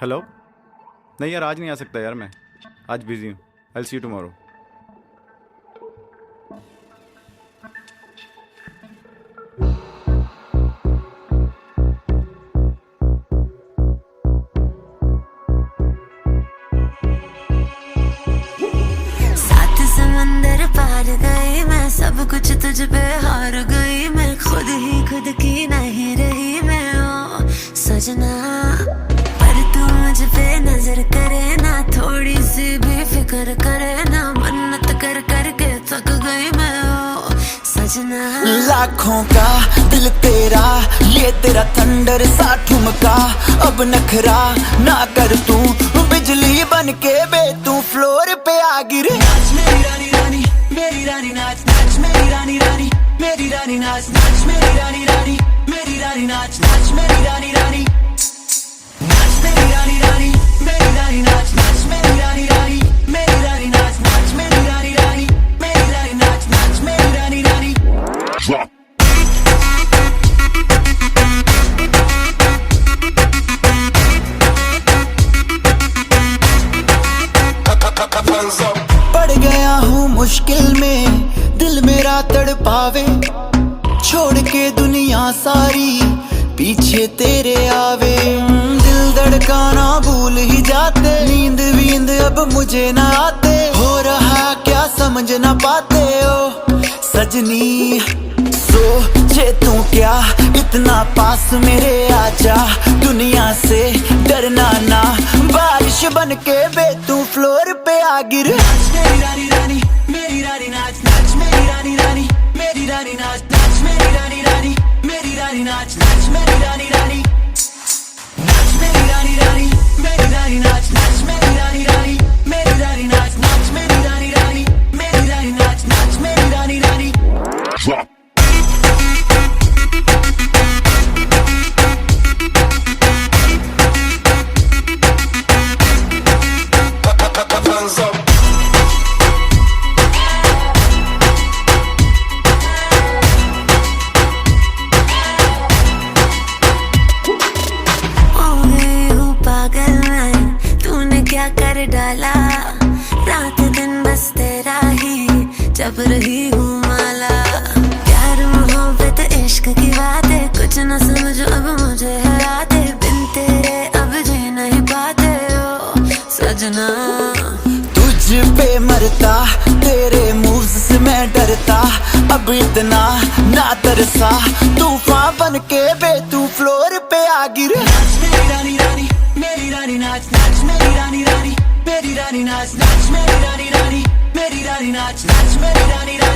Hello. नहीं यार, आज नहीं आ सकता यार, मैं आज बिजी हूँ। I will see you tomorrow. सात समंदर पार गई मैं, सब कुछ तुझ पे हार गई मैं, खुद ही खुद की नहीं रही मैं ओ सजना। पर तू मुझ पे नजर करे ना, थोड़ी सी भी फिक्र करे ना, मन्नत कर करके थक गई मैं ओ सजना। लाखों का दिल तेरा, ये तेरा थंडर सा ठुमका, अब नखरा ना कर तू, बिजली बन के बे तू फ्लोर पे आ गिरे। नाच मेरी रानी रानी, मेरी रानी नाच नाच मेरी रानी रानी, मेरी रानी नाच नाच मेरी रानी रानी, मेरी रानी नाच नाच मेरी रानी रानी, नाच मेरी रानी रानी, मेरी रानी नाच नाच मेरी रानी रानी, मेरी रानी नाच नाच मेरी रानी रानी, मेरी रानी नाच नाच मेरी रानी रानी। पड़ गया हूँ मुश्किल में, दिल मेरा तड़पावे, छोड़ के दुनिया सारी पीछे तेरे आवे। दिल धड़काना भूल ही जाते, नींद वींद अब मुझे ना आते, हो रहा क्या समझ ना पाते ओ सजनी। सोचे तू क्या इतना पास मेरे आजा, दुनिया से डरना ना, बारिश बन के बे तू फ्लोर पे आ गिर। नाच मेरी रानी रानी, मेरी रानी नाच नाच मेरी रानी रानी, मेरी रानी नाच नाच मेरी रानी रानी, मेरी रानी नाच नाच मेरी रानी रानी, नाच मेरी रानी रानी, मेरी रानी नाच नाच मेरी रानी रानी, मेरी रानी नाच नाच मेरी रानी रानी, मेरी रानी नाच नाच मेरी रानी रानी। क्या कर डाला, रात दिन बस तेरा ही जब रही हूँ माला। प्यार मोहब्बत इश्क की बातें कुछ न समझो अब मुझे हराते, बिन तेरे अब जी नहीं पाते ओ सजना। तुझ पे मरता, तेरे मूव्स से मैं डरता, अब इतना ना तरसा, तूफान बन के बे तू फ्लोर पे आ गिरे। नाच मेरी रानी रानी, मेरी रानी नाच नाच मेरी रानी रानी, मेरी रानी नाच नाच मेरी रानी रानी, मेरी रानी नाच नाच मेरी रानी रानी।